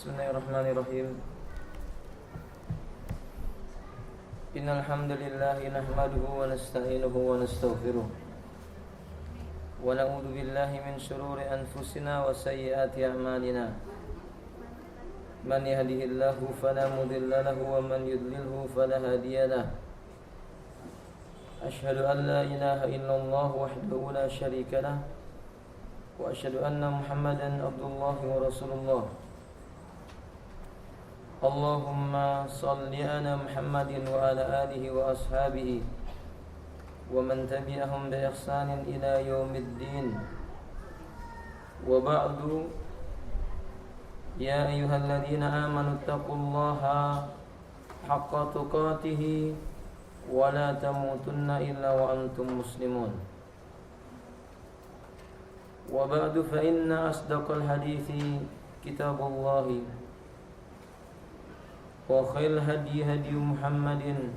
Bismillahirrahmanirrahim. Innal hamdalillah nahmaduhu wa nasta'inuhu wa nastaghfiruh. Wa na'udzu billahi min shururi anfusina wa sayyiati a'malina. Man yahdihillahu fala mudilla lahu wa man yudlilhu fala hadiya lahu. Asyhadu an la ilaha illallah wahdahu la syarika lahu wa asyhadu anna Muhammadan abdullahi wa rasulullah. Allahumma salli ala Muhammadin wa ala alihi wa ashabihi wa man tabi'ahum bi ihsanin ila yaumiddin. Wa ba'du, ya ayyuhalladzina amanu taqullaha haqqa tuqatih wa la tamutunna illa wa antum muslimun. Wa ba'du, fa inna asdaqal hadithi kitabullahi wa khairul hadi hadi Muhammadin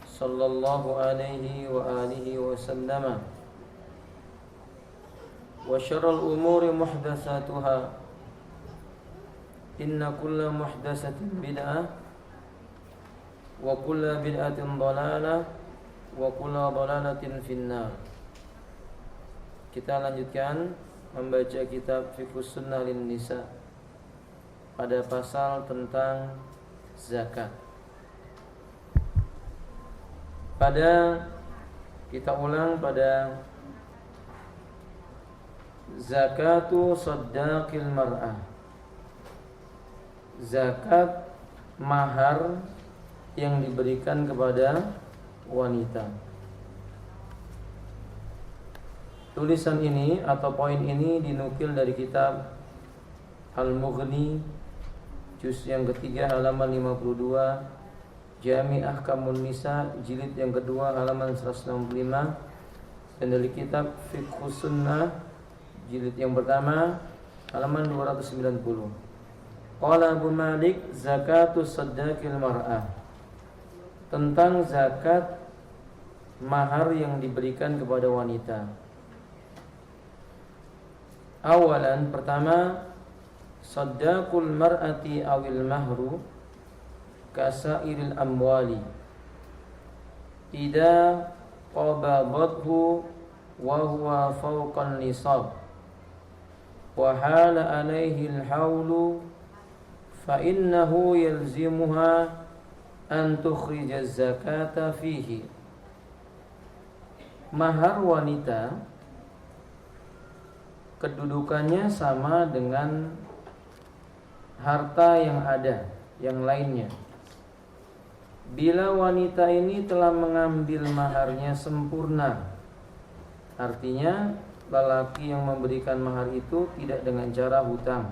sallallahu alaihi wa alihi wa sallama wa syarrul umuri muhdatsatuha inna kulla muhdatsatin bid'ah wa kulla bid'atin dhalalah wa kulla dhalalatin finnar. Kita lanjutkan membaca kitab Fiqhus Sunnah lin Nisa pada pasal tentang zakat. Kita ulang pada zakatu saddaqil mar'ah, zakat mahar yang diberikan kepada wanita. Tulisan ini atau poin ini dinukil dari kitab Al-Mughni juz yang ketiga halaman 52, Jami' Ahkamun Nisa jilid yang kedua halaman 165, dan dari kitab Fiqhus Sunnah jilid yang pertama halaman 290. Qala Abu Malik zakatus saddaqil mar'ah, tentang zakat mahar yang diberikan kepada wanita. Awalan, pertama, saddaqul mar'ati awil mahru kasairil amwali idza qabadathu wa huwa fawqan nisab wa hala alaihi al-hawlu fa innahu yalzimuha an tukhrija zakata fihi. Mahar wanita kedudukannya sama dengan harta yang ada yang lainnya. Bila wanita ini telah mengambil maharnya sempurna, artinya lelaki yang memberikan mahar itu tidak dengan cara hutang,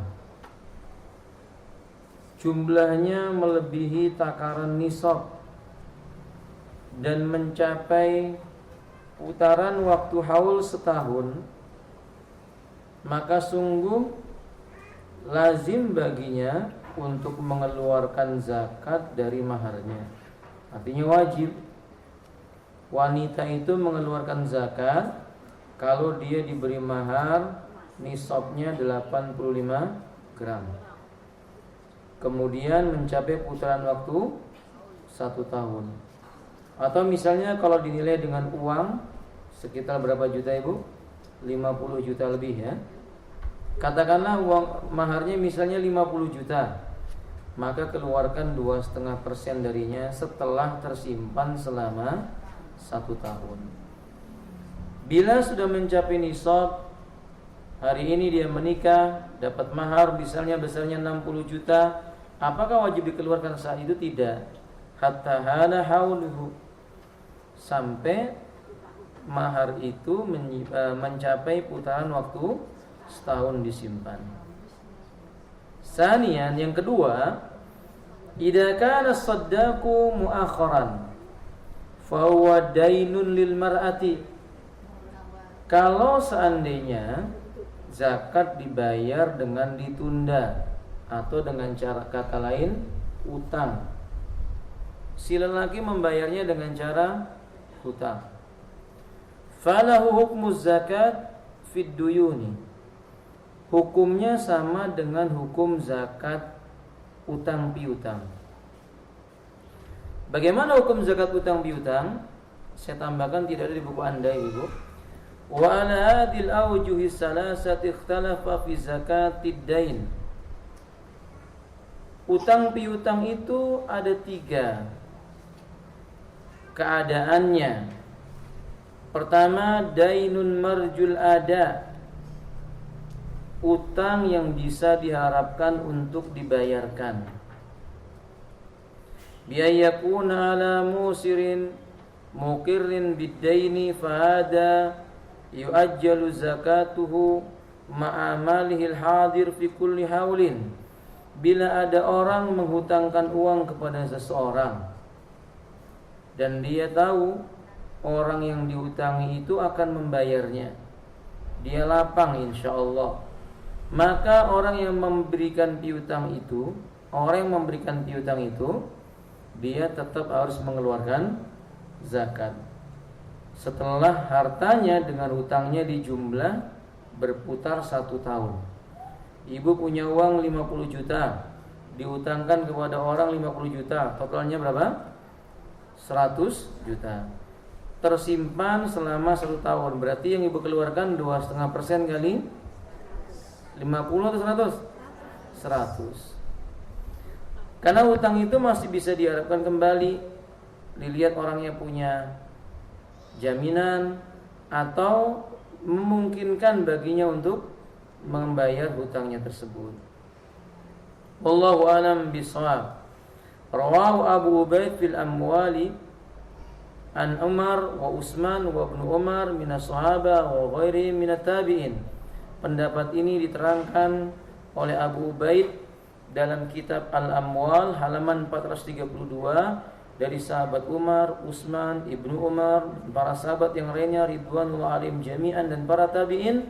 jumlahnya melebihi takaran nisab dan mencapai putaran waktu haul setahun, maka sungguh lazim baginya untuk mengeluarkan zakat dari maharnya. Artinya wajib wanita itu mengeluarkan zakat kalau dia diberi mahar nisabnya 85 gram, kemudian mencapai putaran waktu 1 tahun. Atau misalnya kalau dinilai dengan uang sekitar berapa juta ibu? 50 juta lebih ya. Katakanlah uang maharnya misalnya 50 juta, maka keluarkan 2,5% darinya setelah tersimpan selama 1 tahun. Bila sudah mencapai nisab, hari ini dia menikah, dapat mahar misalnya besarnya 60 juta, apakah wajib dikeluarkan saat itu? Tidak. Hatta hala hauluhu, sampai mahar itu mencapai putaran waktu setahun disimpan. Sanian, yang kedua, idza kana as-saddaqu mu'akharan fa huwa dainun lil mar'ati. Kalau seandainya zakat dibayar dengan ditunda atau dengan cara kata lain utang, si lelaki membayarnya dengan cara hutang, falahu hukmuz zakat fid duyuni, hukumnya sama dengan hukum zakat utang piutang. Bagaimana hukum zakat utang piutang? Saya tambahkan, tidak ada di buku Anda, Ibu. Wa ala hadhil awjuhi salasati ikhtalafa fi zakatid dain. Utang piutang itu ada 3 keadaannya. Pertama, dainun marjul ada, utang yang bisa diharapkan untuk dibayarkan. Biayakuna ala musirin muqirrin biddaini fahada yuajjalu zakatuhu ma'amalihil hadir fi kulli haulin. Bila ada orang menghutangkan uang kepada seseorang dan dia tahu orang yang dihutangi itu akan membayarnya, dia lapang insyaallah, maka orang yang memberikan piutang itu, dia tetap harus mengeluarkan zakat setelah hartanya dengan hutangnya dijumlah berputar 1 tahun. Ibu punya uang 50 juta, dihutangkan kepada orang 50 juta, totalnya berapa? 100 juta. Tersimpan selama 1 tahun. Berarti yang ibu keluarkan 2,5% kali 50 atau 100? 100. Karena hutang itu masih bisa diharapkan kembali. Dilihat orangnya punya jaminan atau memungkinkan baginya untuk membayar hutangnya tersebut. Wallahu a'lam bishawab. Rawahu Abu Ubaid fil Amwali an Umar wa Utsman wa Ibnu Umar min as-sahaba wa ghairi min at-tabi'in. Pendapat ini diterangkan oleh Abu Ubaid dalam kitab Al-Amwal halaman 432 dari sahabat Umar, Utsman, Ibnu Umar, para sahabat yang lainnya ridwanullah alaihim jami'an dan para tabi'in,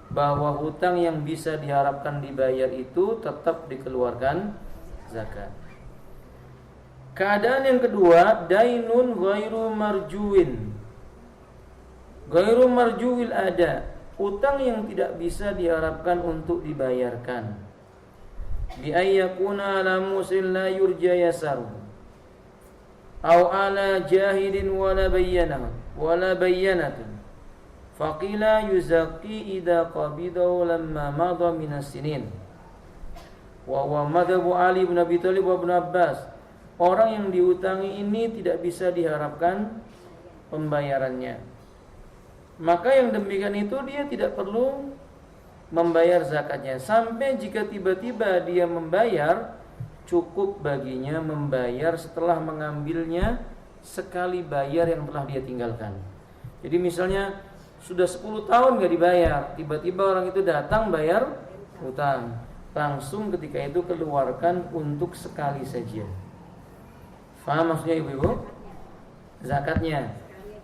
bahwa hutang yang bisa diharapkan dibayar itu tetap dikeluarkan zakat. Keadaan yang kedua, dainun ghairu marjuin. Ghairu marjuil ada, utang yang tidak bisa diharapkan untuk dibayarkan. Bi ayyakuna ala musil la yurja yasaru aw ala jahilin wala bayyanatun. Faqila yuzaki idza qabidahu lamma madha minas sinin. Wa huwa madhabu Ali bin Abi Thalib wa Ibnu Abbas. Orang yang diutangi ini tidak bisa diharapkan pembayarannya. Maka yang demikian itu dia tidak perlu membayar zakatnya. Sampai jika tiba-tiba dia membayar, cukup baginya membayar setelah mengambilnya sekali bayar yang telah dia tinggalkan. Jadi misalnya sudah 10 tahun gak dibayar, tiba-tiba orang itu datang bayar hutang, langsung ketika itu keluarkan untuk sekali saja. Faham maksudnya ibu-ibu? Zakatnya.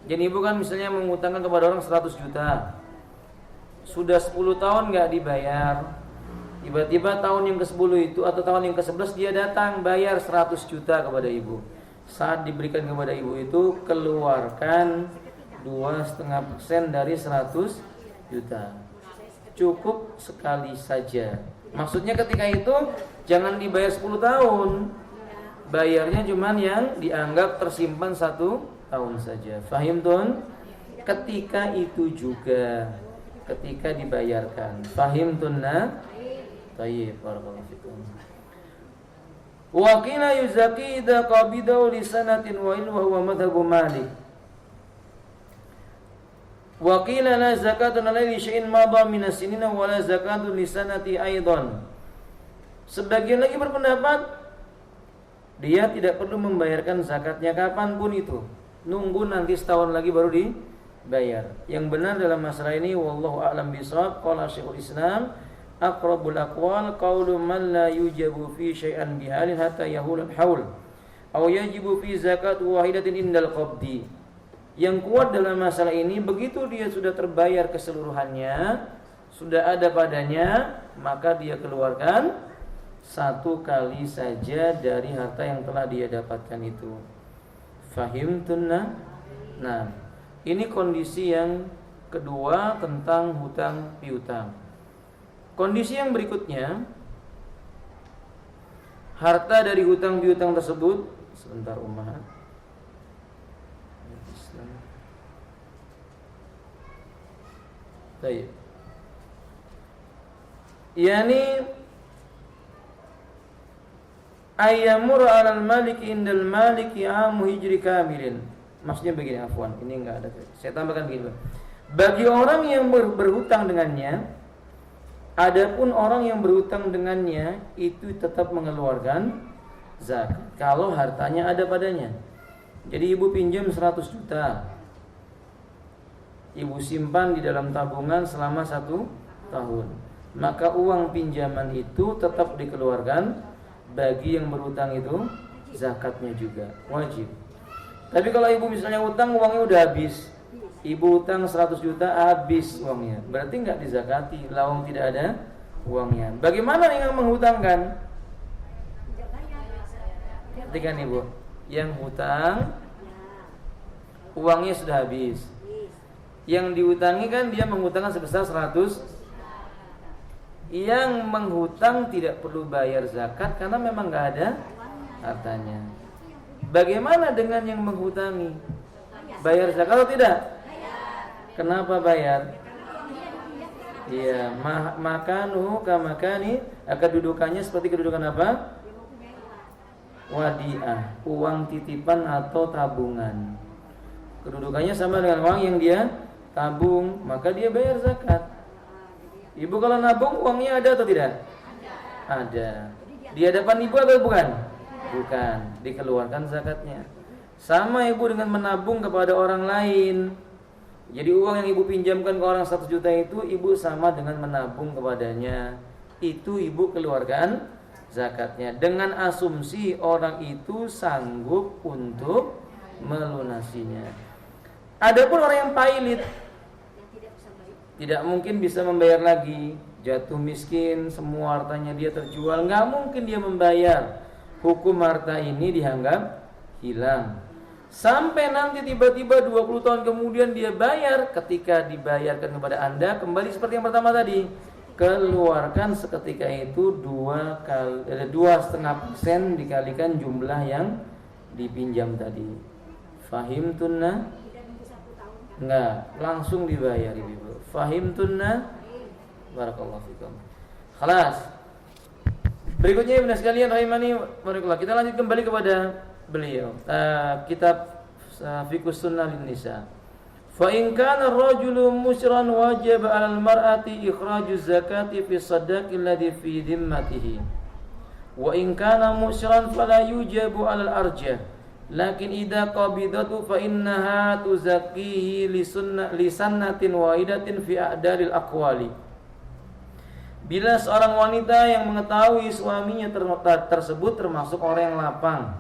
Jadi ibu kan misalnya mengutangkan kepada orang 100 juta, sudah 10 tahun gak dibayar, tiba-tiba tahun yang ke-10 itu atau tahun yang ke-11 dia datang bayar 100 juta kepada ibu. Saat diberikan kepada ibu itu, keluarkan 2,5% dari 100 juta. Cukup sekali saja. Maksudnya ketika itu jangan dibayar 10 tahun. Bayarnya cuman yang dianggap tersimpan 1 tahun saja. Fahim tun? Ketika itu juga, ketika dibayarkan. Fahim tunna? Tayyib, barakallahu fikum. Wa qila yuzaki idza qabidahu li sanatin wa in huwa madhhabu Malik. Wa qila la zakatun alaihi syai'in madha min as-sinina wa la zakatun li sanati aidan. Sebagian lagi berpendapat dia tidak perlu membayarkan zakatnya kapanpun itu, nunggu nanti setahun lagi baru dibayar. Yang benar dalam masalah ini wallahu a'lam bishawab. Qala Syekhul Islam aqrabul aqwal qaulu man la yujabu fi syai'an bihalin hatta yahul al-haul aw yajibu fi zakat wahidatin indal qabdi. Yang kuat dalam masalah ini, begitu dia sudah terbayar keseluruhannya, sudah ada padanya, maka dia keluarkan 1 kali saja dari harta yang telah dia dapatkan itu. Fahim tunna? Nah, ini kondisi yang kedua tentang hutang piutang. Kondisi yang berikutnya, harta dari hutang piutang tersebut. Sebentar Umar. Baik. Yani ayyamur 'alal maliki indal maliki amu hijri kamilin. Maksudnya begini, afwan, ini enggak ada. Saya tambahkan begini. Bagi orang yang berhutang dengannya, adapun orang yang berhutang dengannya itu tetap mengeluarkan zakat kalau hartanya ada padanya. Jadi ibu pinjam 100 juta. Ibu simpan di dalam tabungan selama 1 tahun. Maka uang pinjaman itu tetap dikeluarkan. Bagi yang berhutang itu zakatnya juga wajib. Tapi kalau ibu misalnya utang, uangnya udah habis, ibu utang 100 juta habis uangnya, berarti nggak dizakati, lawang tidak ada uangnya. Bagaimana yang menghutangkan? Perhatikan ibu, yang hutang uangnya sudah habis, yang dihutangi kan dia menghutangkan sebesar 100. Yang menghutang tidak perlu bayar zakat karena memang nggak ada hartanya. Bagaimana dengan yang menghutangi? Bayar zakat atau tidak? Kenapa bayar? Iya, makanu kamakani, kedudukannya seperti kedudukan apa? Wadiah, uang titipan atau tabungan. Kedudukannya sama dengan uang yang dia tabung, maka dia bayar zakat. Ibu kalau nabung uangnya ada atau tidak? Ada. Di hadapan ibu atau bukan? Bukan, dikeluarkan zakatnya. Sama ibu dengan menabung kepada orang lain. Jadi uang yang ibu pinjamkan ke orang 1 juta itu, ibu sama dengan menabung kepadanya. Itu ibu keluarkan zakatnya dengan asumsi orang itu sanggup untuk melunasinya. Adapun orang yang pailit, tidak mungkin bisa membayar lagi, jatuh miskin, semua hartanya dia terjual, nggak mungkin dia membayar. Hukum harta ini dianggap hilang. Sampai nanti tiba-tiba 20 tahun kemudian dia bayar. Ketika dibayarkan kepada Anda, kembali seperti yang pertama tadi, keluarkan seketika itu 2,5% dikalikan jumlah yang dipinjam tadi. Fahim tunna? Enggak, langsung dibayar ibu. Fahim tunna? Barakallahu fikum. Khalas. Berikutnya Ibnu sekalian rahimani barakallahu. Kita lanjut kembali kepada beliau. Kitab Fiqhus Sunnah lin Nisa. Fa in kana ar-rajulu musran wajib 'alal mar'ati ikhraju zakati fi sadaqi alladhi fi dhimmatihi. Wa in kana musran fala yujabu 'alal arjah. Lakin idza qabidatu fa innaha tuzakkihi li sunnatin wahidatin fi a'dalil aqwali. Bila seorang wanita yang mengetahui suaminya tersebut termasuk orang yang lapang,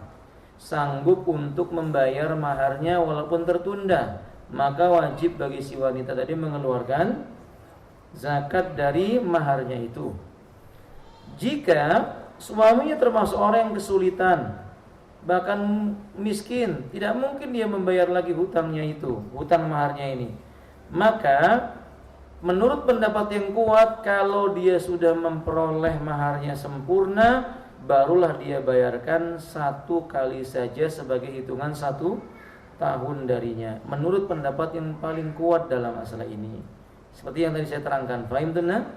sanggup untuk membayar maharnya walaupun tertunda, maka wajib bagi si wanita tadi mengeluarkan zakat dari maharnya itu. Jika suaminya termasuk orang yang kesulitan, bahkan miskin, tidak mungkin dia membayar lagi hutangnya itu, hutang maharnya ini, maka menurut pendapat yang kuat, kalau dia sudah memperoleh maharnya sempurna, barulah dia bayarkan 1 kali saja sebagai hitungan 1 tahun darinya. Menurut pendapat yang paling kuat dalam masalah ini, seperti yang tadi saya terangkan. Fahim tunna?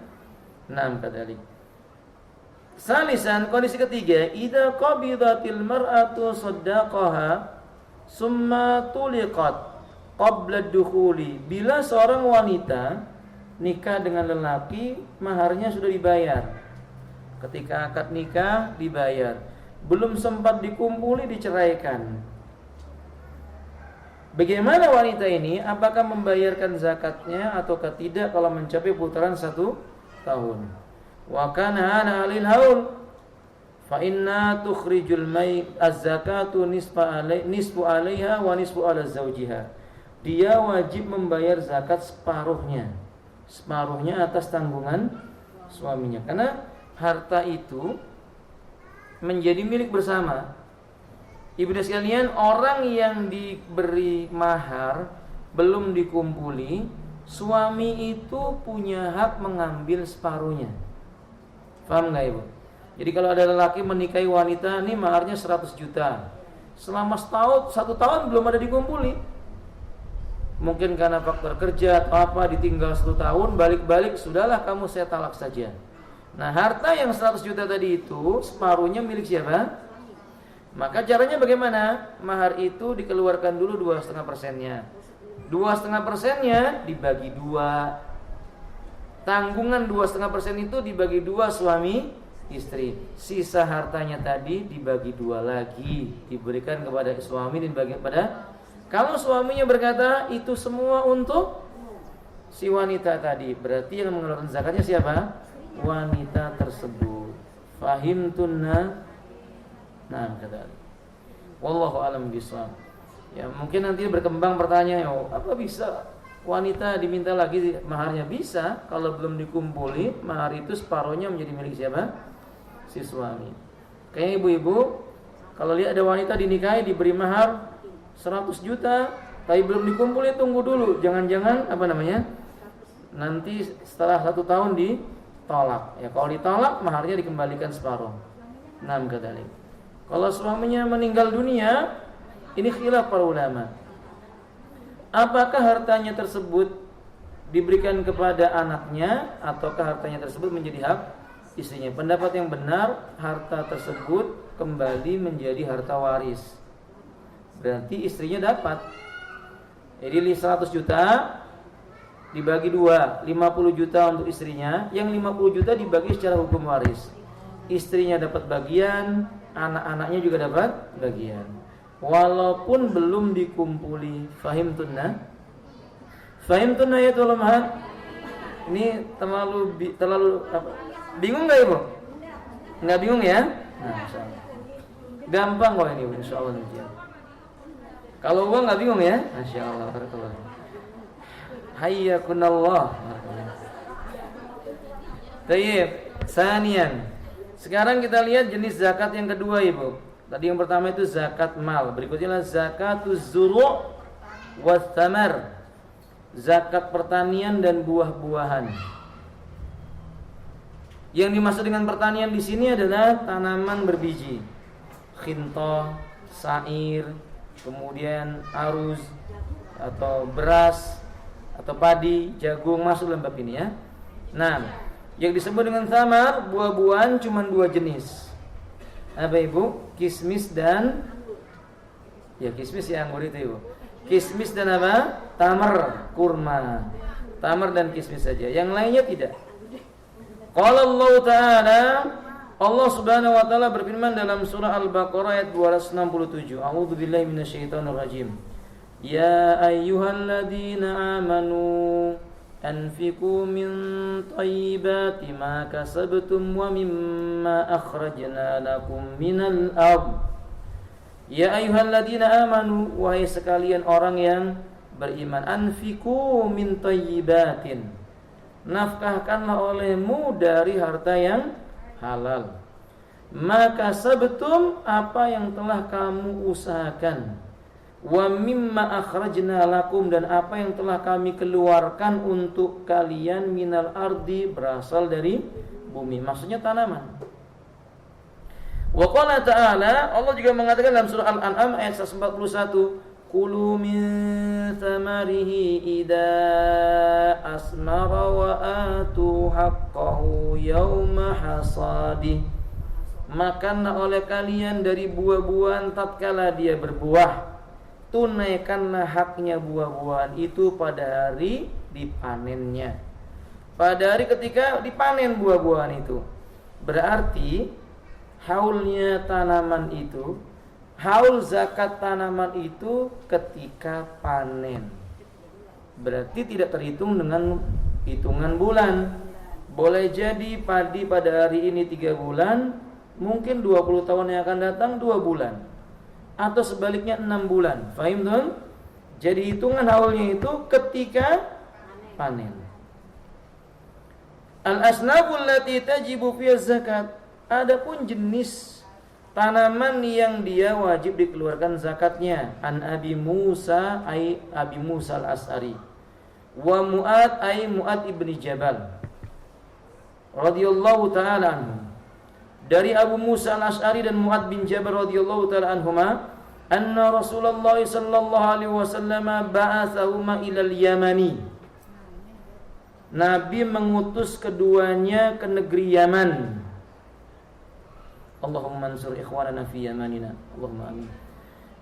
Naam kadzalik. Salisan, kondisi ketiga, idza qabidatil mar'atu saddaqaha summa tuliqat qabla dukhuli. Bila seorang wanita nikah dengan lelaki, maharnya sudah dibayar. Ketika akad nikah dibayar, belum sempat dikumpuli diceraikan. Bagaimana wanita ini? Apakah membayarkan zakatnya atau tidak kalau mencapai putaran 1 tahun? Wa kana ana alil haul fa inna tukhrijul az-zakatu nisfu 'alaiha wa nisfu 'ala zawjiha. Dia wajib membayar zakat separuhnya atas tanggungan suaminya, karena harta itu menjadi milik bersama. Ibu dan sekalian, orang yang diberi mahar belum dikumpuli, suami itu punya hak mengambil separuhnya. Paham nggak ibu? Jadi kalau ada lelaki menikahi wanita, ini maharnya 100 juta. Selama satu tahun belum ada dikumpuli. Mungkin karena faktor kerja atau apa, ditinggal 1 tahun, balik-balik, sudahlah kamu saya talak saja. Nah, harta yang 100 juta tadi itu separuhnya milik siapa? Maka caranya bagaimana? Mahar itu dikeluarkan dulu 2,5%-nya. 2,5%-nya dibagi 2. Tanggungan 2,5% itu dibagi 2 suami istri. Sisa hartanya tadi dibagi 2 lagi, diberikan kepada suami dan dibagi kepada. Kalau suaminya berkata itu semua untuk si wanita tadi, berarti yang mengeluarkan zakatnya siapa? Wanita tersebut. Fahimtunna? Nah, kata. Wallahu a'lam bishawab. Ya, mungkin nanti berkembang pertanyaan, apa bisa wanita diminta lagi maharnya? Bisa, kalau belum dikumpuli, mahar itu separuhnya menjadi milik siapa? Si suami. Kayak ibu-ibu, kalau lihat ada wanita dinikahi diberi mahar 100 juta, tapi belum dikumpuli, tunggu dulu. Jangan-jangan nanti setelah 1 tahun ditolak. Ya, kalau ditolak maharnya dikembalikan separuh. Nam kadalik. Kalau suaminya meninggal dunia, ini khilaf para ulama. Apakah hartanya tersebut diberikan kepada anaknya ataukah hartanya tersebut menjadi hak istrinya? Pendapat yang benar, harta tersebut kembali menjadi harta waris. Berarti istrinya dapat. Jadi 100 juta dibagi 2, 50 juta untuk istrinya, yang 50 juta dibagi secara hukum waris. Istrinya dapat bagian, anak-anaknya juga dapat bagian. Walaupun belum dikumpuli. Fahimtunna? Fahimtunna ya tuhan. Ini terlalu apa? Bingung nggak ibu? Nggak bingung ya? Nah, insyaallah. Gampang kok ini, insyaallah. Kalau gua nggak bingung ya? Masyaallah. Hayyakunallah. Tayyib. Sanian. Sekarang kita lihat jenis zakat yang kedua ibu. Tadi yang pertama itu zakat mal. Berikutnya zakatuz zuru' was thamar. Zakat pertanian dan buah-buahan. Yang dimaksud dengan pertanian di sini adalah tanaman berbiji. Khinthah, sa'ir, kemudian aruz atau beras atau padi, jagung masuk dalam bab ini ya. Nah, yang disebut dengan thamar, buah-buahan cuma 2 jenis. Apa ibu? Kismis dan kismis ya, anggur itu ibu. Kismis dan apa? Tamar, kurma. Tamar dan kismis saja. Yang lainnya tidak. Qala Allah Ta'ala, Allah Subhanahu wa taala berfirman dalam surah Al-Baqarah ayat 267. A'udzubillahi minasyaitonir rajim. Ya ayyuhalladzina amanu anfiqu min thayyibati ma kasabtum wa mimma akhrajna lakum minal ardh. Ya ayyuhalladzina amanu, wahai sekalian orang yang beriman, anfiqu min thayyibatin, nafkahkanlah olehmu dari harta yang halal. Maka kasabtum, apa yang telah kamu usahakan. Wa mimma akhrajna lakum, dan apa yang telah kami keluarkan untuk kalian minal ardi, berasal dari bumi, maksudnya tanaman. Wa qala ta'ala, Allah juga mengatakan dalam surah Al-An'am ayat 141, kulu min thamarihi idza asmara wa atu haqqahu yawma hasadih. Makanlah oleh kalian dari buah-buahan tatkala dia berbuah, tunaikanlah haknya buah-buahan itu pada hari dipanennya. Pada hari ketika dipanen buah-buahan itu. Berarti haulnya tanaman itu, haul zakat tanaman itu ketika panen. Berarti tidak terhitung dengan hitungan bulan. Boleh jadi padi pada hari ini 3 bulan, mungkin 20 tahun yang akan datang 2 bulan, atau sebaliknya 6 bulan. Fahim tuan? Jadi hitungan haulnya itu ketika panen. Al-asnaful lati tajibu fi zakat. Adapun jenis tanaman yang dia wajib dikeluarkan zakatnya. An Abi Musa ay Abi Musa al-As'ari wa Mu'ad ay Mu'ad ibni Jabal radhiyallahu ta'ala anhu. dari Abu Musa Al-Asy'ari dan Mu'adz bin Jabal radhiyallahu taala anhuma, anna Rasulullah sallallahu alaihi wasallam ba'atsahuma ilal Yamani. Nabi mengutus keduanya ke negeri Yaman. Allahumma ansur ikhwanana fi yamanina. Allahumma amin.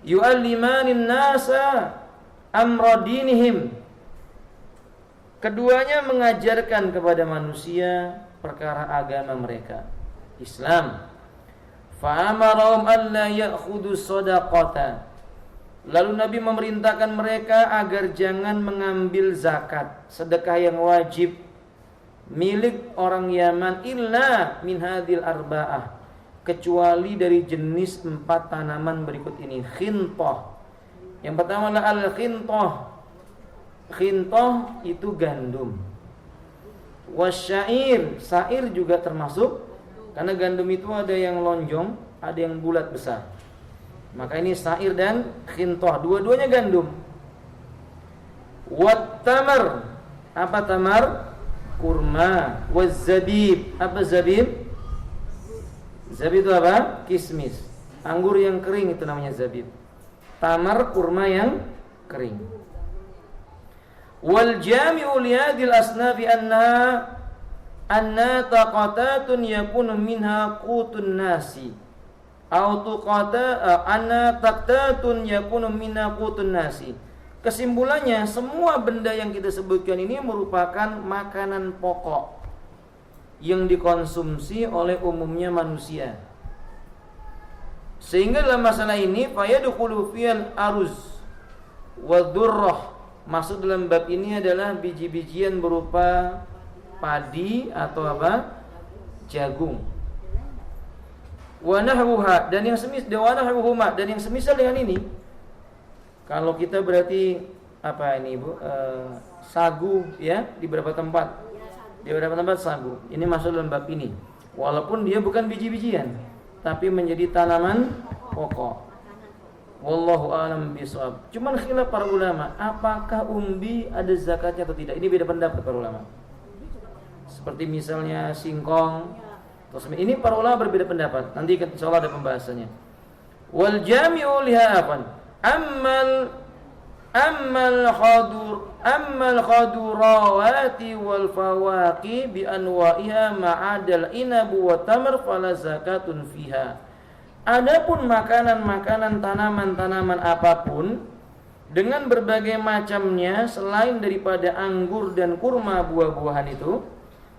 Yu'allimanin nasa amra dinihim. Keduanya mengajarkan kepada manusia perkara agama mereka, Islam. Fa'amarahum alla ya'khudhu shadaqata. Lalu Nabi memerintahkan mereka agar jangan mengambil zakat, sedekah yang wajib milik orang Yaman, illa min hadhil arba'ah, kecuali dari jenis 4 tanaman berikut ini. Khintah. Yang pertama adalah al-khintah. Khintah itu gandum. Wasyair, syair juga termasuk, karena gandum itu ada yang lonjong, ada yang bulat besar. Maka ini syair dan khintah, dua-duanya gandum. Wat tamar, apa tamar? Kurma. Wazabib, apa zabib? Zabib itu apa? Kismis. Anggur yang kering itu namanya zabib. Tamar, kurma yang kering. Wal jami'u li hadhil asnafi anna taqatatun yakunu minha qutun nasi. Anna taqtatun yakunu minha qutun nasi. Kesimpulannya, semua benda yang kita sebutkan ini merupakan makanan pokok yang dikonsumsi oleh umumnya manusia. Sehingga dalam masalah ini fayadkhulu fil aruz wa dzurrah. Masuk dalam bab ini adalah biji-bijian berupa padi atau apa? Jagung. Wa nahwuha, dan yang semisal dengan ini. Kalau kita berarti apa ini Ibu? Sagu ya, di beberapa tempat. Di beberapa tempat sagu. Ini masuk dalam bab ini. Walaupun dia bukan biji-bijian, tapi menjadi tanaman pokok. Wallahu a'lam bishawab. Cuman khilaf para ulama, apakah umbi ada zakatnya atau tidak? Ini beda pendapat para ulama. Seperti misalnya singkong. Terus ini para ulama berbeda pendapat. Nanti insyaallah ada pembahasannya. Wal jami'u liha ammal khadurawati wal fawaqi bi anwa'iha ma'adal inabu wa tamr fala zakatun fiha. Adapun makanan-makanan tanaman-tanaman apapun dengan berbagai macamnya selain daripada anggur dan kurma, buah-buahan itu,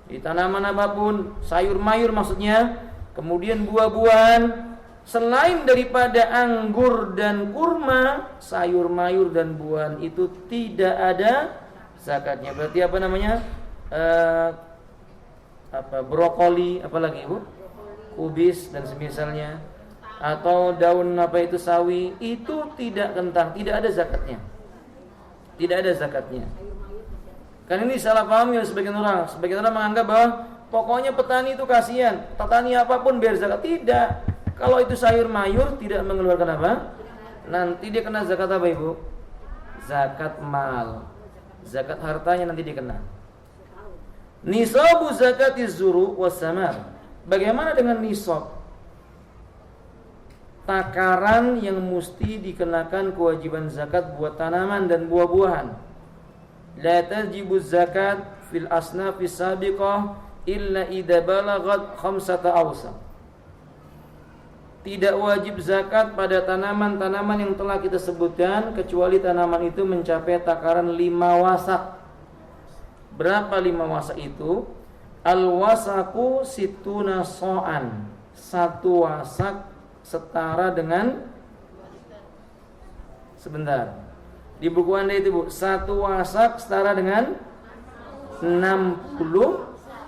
di tanaman apapun, sayur mayur maksudnya, kemudian buah-buahan selain daripada anggur dan kurma, sayur mayur dan buahan itu tidak ada zakatnya. Berarti apa namanya? Brokoli, apalagi Ibu? Kubis dan semisalnya. Atau daun apa itu sawi, itu tidak kentang, tidak ada zakatnya. Tidak ada zakatnya. Kan ini salah paham ya sebagian orang. Sebagian orang menganggap bahwa pokoknya petani itu kasihan, petani apapun biar zakat. Tidak. Kalau itu sayur mayur tidak mengeluarkan apa? Nanti dia kena zakat apa Ibu? Zakat mal. Zakat hartanya nanti dia kena. Nisabu zakatiz zuru was samar. Bagaimana dengan nisab? Takaran yang mesti dikenakan kewajiban zakat buat tanaman dan buah-buahan. La tajibu zakat fil asnafis sabiqah illa idza balaghat 5 awsaq. Tidak wajib zakat pada tanaman-tanaman yang telah kita sebutkan kecuali tanaman itu mencapai takaran 5 wasak. Berapa 5 wasak itu? Al-wasaku situna so'an. 1 wasak setara dengan, sebentar, di buku Anda itu Bu, 1 wasak setara dengan 60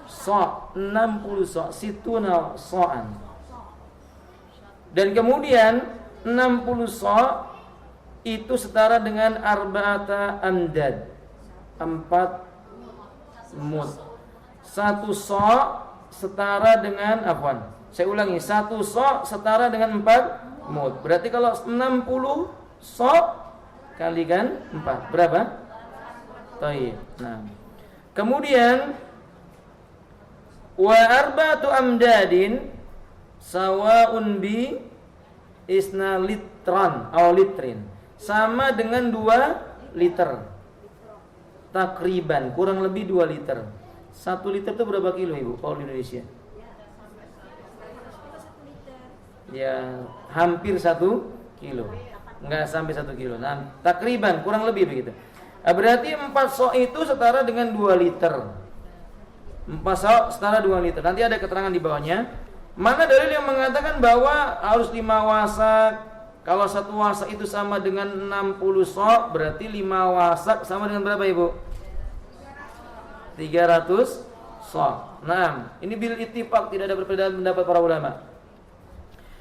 so', 60 so', situna so'an. Dan kemudian 60 so' itu setara dengan arba'ata amdad, 4 mud. 1 so' setara dengan afwan. Saya ulangi, 1 so' setara dengan 4 mud. Berarti kalau 60 so' kalikan 4, berapa? Taib. Nah. Kemudian wa arba'atu amdadin Sawaun bi isna litran atau litrin. Sama dengan 2 liter. Takriban, kurang lebih 2 liter. 1 liter itu berapa kilo Ibu kalau di Indonesia? Ya, hampir 1 kilo. Enggak sampai 1 kilo. Nah, takriban, kurang lebih begitu. Berarti 4 sok itu setara dengan 2 liter. 4 sok setara 2 liter. Nanti ada keterangan di bawahnya. Mana dalil yang mengatakan bahwa harus 5 wasak? Kalau 1 wasak itu sama dengan 60 sok, berarti 5 wasak sama dengan berapa Ibu? 300 sok. Nah, ini bil ittifaq, tidak ada perbedaan pendapat para ulama.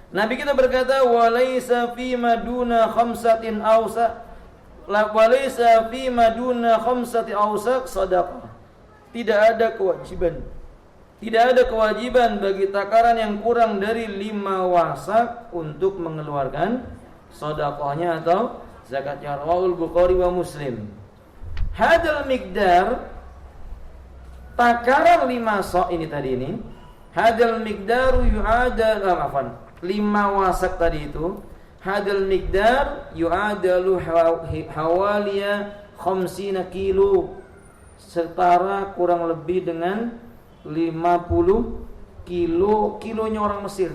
Nabi kita berkata, "Walaysa fi maduna khamsatin awsa walaysa fi maduna khamsati awsa shadaqah." Tidak ada kewajiban bagi takaran yang kurang dari 5 wasak untuk mengeluarkan sedekahnya atau zakatnya. Rawahul Bukhari wa Muslim. Hadal miqdar, takaran 5 sok ini tadi ini, hadal miqdaru yu'adal 5 wasak tadi itu, hadal miqdar yu'adalu hawaliya 50 kilo, setara kurang lebih dengan 50 kilo, kilonya orang Mesir.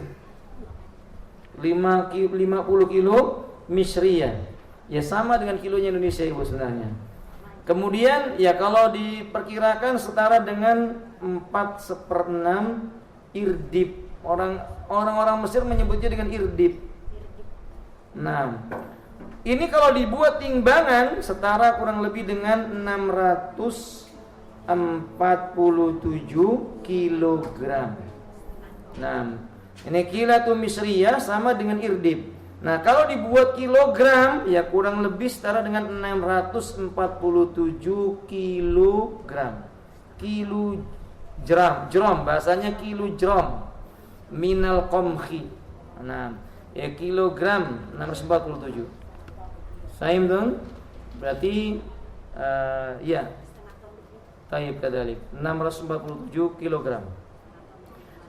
50 kilo misriyah. Ya sama dengan kilonya Indonesia Ibu sebenarnya. Kemudian ya kalau diperkirakan setara dengan 4/6 irdib. Orang-orang Mesir menyebutnya dengan irdib. Nah, ini kalau dibuat timbangan setara kurang lebih dengan 647 kilogram. Nah, ini kilatu misriyah sama dengan irdib. Nah, kalau dibuat kilogram ya kurang lebih setara dengan 647 kilogram. Jrom, bahasanya kilogram minal qamhi. Nah, ya kilogram 647. Saim dong. Berarti ya taib kadalik 647 kilogram.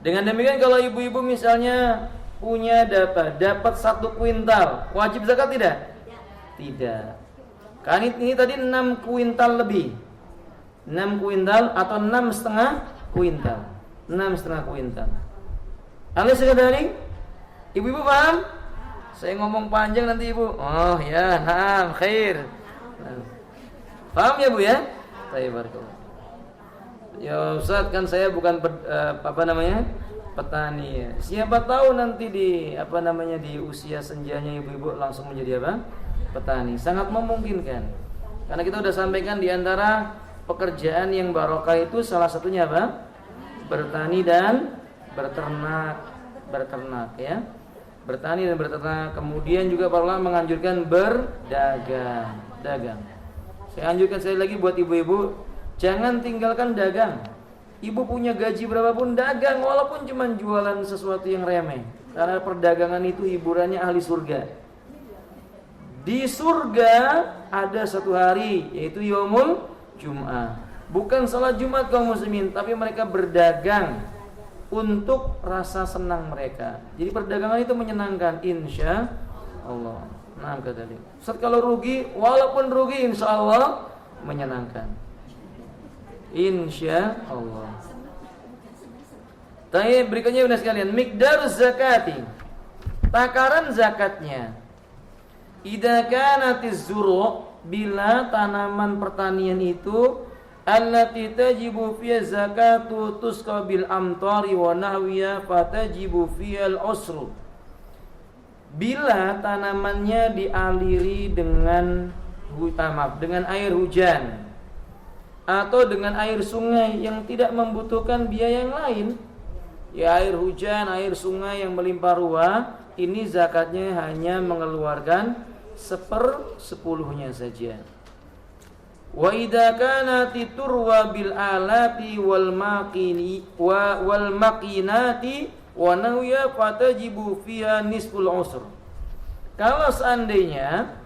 Dengan demikian kalau ibu-ibu misalnya punya dapat 1 kuintal, wajib zakat tidak? Tidak. Kan ini tadi 6 kuintal lebih. 6 kuintal atau 6,5 kuintal. 6,5 kuintal. Alis kadalik? Ibu-ibu paham? Saya ngomong panjang nanti ibu. Oh ya, naam, khair. Paham ya Bu ya? Taib barakallah. Ya Ustaz, kan saya bukan petani. Siapa tahu nanti di di usia senjanya ibu-ibu langsung menjadi apa? Petani. Sangat memungkinkan. Karena kita sudah sampaikan di antara pekerjaan yang barokah itu salah satunya apa? Bertani dan berternak ya. Bertani dan berternak. Kemudian juga para ulama menganjurkan dagang. Saya anjurkan sekali lagi buat ibu-ibu, jangan tinggalkan dagang. Ibu punya gaji berapapun dagang, walaupun cuma jualan sesuatu yang remeh. Karena perdagangan itu hiburannya ahli surga. Di surga ada satu hari, yaitu yaumul Jum'ah. Bukan salat Jumat kaum muslimin, tapi mereka berdagang untuk rasa senang mereka. Jadi perdagangan itu menyenangkan, insya Allah. Nah, kata dia. Ustaz, kalau rugi, walaupun rugi, insya Allah menyenangkan. Insya Allah. Tapi berikutnya udah sekalian, miqdar zakati, takaran zakatnya. Idza kanatiz zuru', bila tanaman pertanian itu allati tajibu fiha zakatu tusqa bil amtari wa nahwiya fatajibu fiha al-usru. Bila tanamannya dialiri dengan air hujan atau dengan air sungai yang tidak membutuhkan biaya yang lain, ya air hujan, air sungai yang melimpah ruah, ini zakatnya hanya mengeluarkan 1/10 saja. Wa idza kanat turwa bil alati wal maqinati wa nahwiya fatajibu fiha nisful usr. Kalau seandainya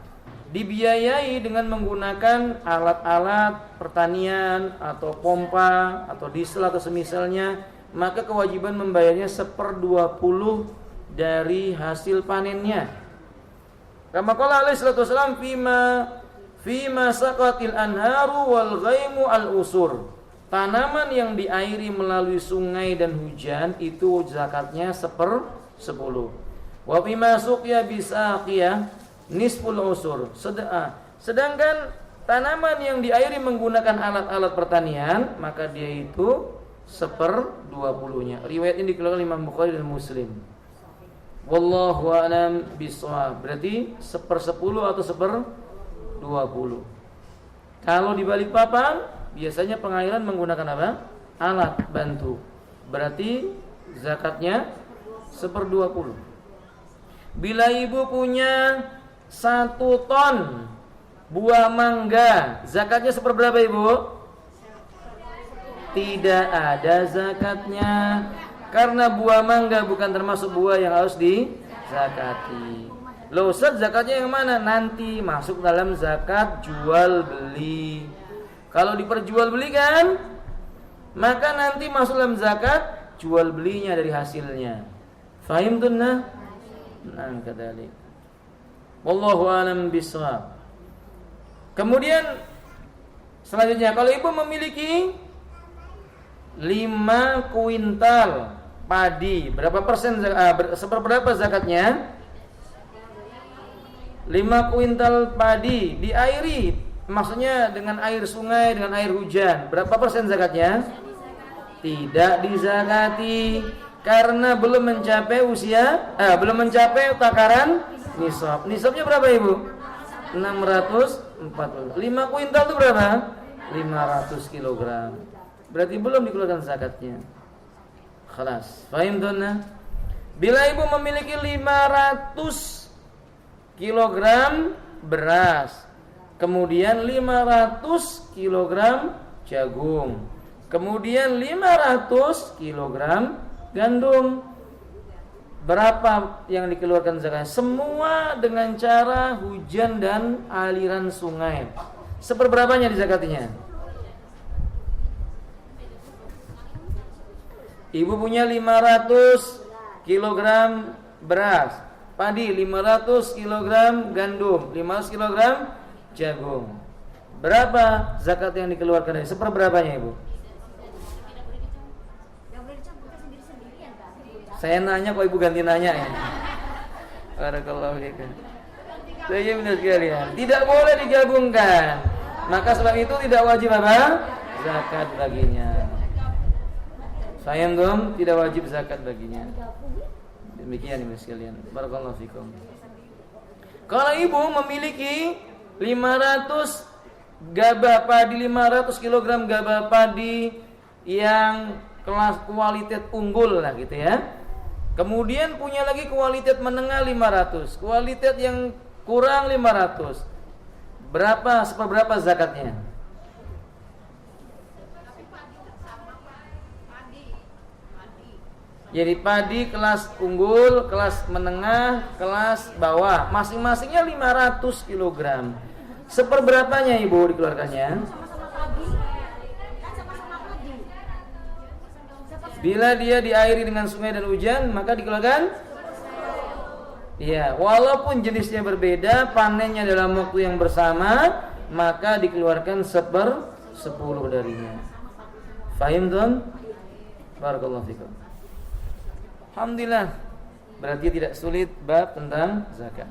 dibiayai dengan menggunakan alat-alat pertanian atau pompa atau diesel atau semisalnya, maka kewajiban membayarnya 1/20 dari hasil panennya. Kama qala alaihi salatu wasallam fima saqatil anharu wal ghaimu al usur. Tanaman yang diairi melalui sungai dan hujan itu zakatnya 1/10. Wa bima suqiya bisaqiyah nisful usur. Sedangkan tanaman yang diairi menggunakan alat-alat pertanian, maka dia itu 1/20-nya. Riwayat ini dikeluarkan Imam Bukhari dan Muslim. Wallahu a'lam bishawab. Berarti 1/10 atau 1/20. Kalau di Balikpapan biasanya pengairan menggunakan apa? Alat bantu. Berarti zakatnya 1/20. Bila ibu punya 1 ton buah mangga, zakatnya seperberapa ibu? Tidak ada zakatnya, karena buah mangga bukan termasuk buah yang harus dizakati. Loh Ustaz, zakatnya yang mana? Nanti masuk dalam zakat jual beli. Kalau diperjualbelikan, maka nanti masuk dalam zakat jual belinya dari hasilnya. Fahim tunnah? Nah, kadalik. Wallahu a'lam bishawab. Kemudian selanjutnya, kalau ibu memiliki 5 kuintal padi, berapa persen seberapa zakatnya? 5 kuintal padi diairi, maksudnya dengan air sungai, dengan air hujan, berapa persen zakatnya? Tidak dizakati, karena belum mencapai belum mencapai takaran nisab. Nisabnya berapa ibu? 640. 5 kuintal itu berapa? 500 kg. Berarti belum dikeluarkan zakatnya. Khalas. Fahim donna? Bila ibu memiliki 500 kg beras, kemudian 500 kg jagung, kemudian 500 kg gandum, berapa yang dikeluarkan zakatnya? Semua dengan cara hujan dan aliran sungai. Seperberapanya dizakatinya? Ibu punya 500 kg beras, padi 500 kg gandum, 500 kg jagung. Berapa zakat yang dikeluarkan? Seperberapanya ibu? Saya nanya kok ibu ganti nanya ya. Barakallahu fiikum. Saya benar sekalian. Tidak boleh digabungkan. Maka sebab itu tidak wajib apa? Zakat baginya. Sayang dong, tidak wajib zakat baginya. Demikian ibu sekalian. Barakallahu fiikum. Kalau ibu memiliki 500 gabah padi, 500 kg gabah padi yang kelas kualitas unggul lah gitu ya. Kemudian punya lagi kualitas menengah 500, kualitas yang kurang 500. Seberapa zakatnya? Jadi padi kelas unggul, kelas menengah, kelas bawah, masing-masingnya 500 kg. Seperberapanya ibu dikeluarkannya? Bila dia diairi dengan sungai dan hujan, maka dikeluarkan? Iya, walaupun jenisnya berbeda, panennya dalam waktu yang bersama, maka dikeluarkan 1/10 darinya. Fahim tuan? Barakallahu fikum. Alhamdulillah. Berarti tidak sulit bab tentang zakat.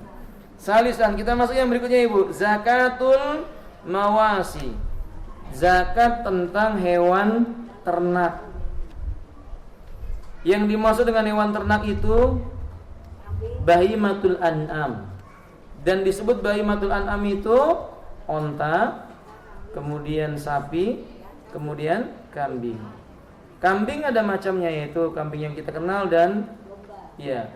Salisan, kita masuk yang berikutnya ibu. Zakatul mawasi. Zakat tentang hewan ternak. Yang dimaksud dengan hewan ternak itu bahimatul an'am. Dan disebut bahimatul an'am itu onta, kemudian sapi, kemudian kambing. Kambing ada macamnya, yaitu kambing yang kita kenal dan ya.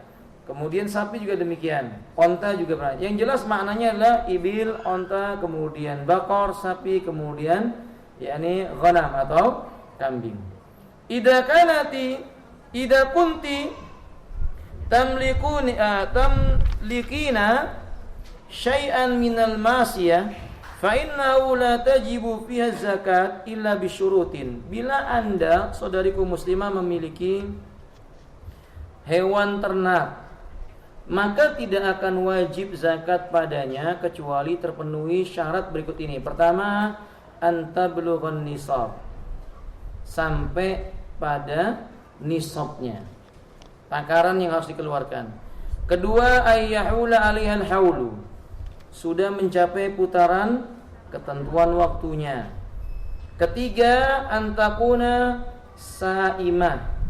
Kemudian sapi juga demikian. Onta juga pernah. Yang jelas maknanya adalah ibil, onta, kemudian bakor, sapi, kemudian yakni ghanam atau kambing. Idza kunti tamlikina syai'an minal masiyah Fa innahu la tajibu fiha zakat illa bisyurutin. Bila Anda, saudariku muslimah, memiliki hewan ternak, maka tidak akan wajib zakat padanya kecuali terpenuhi syarat berikut ini. Pertama, antablughun nisab, sampai pada nisabnya, takaran yang harus dikeluarkan. Kedua, ayyahula 'alaihal haulu, sudah mencapai putaran ketentuan waktunya. Ketiga, antakuna sa'imah,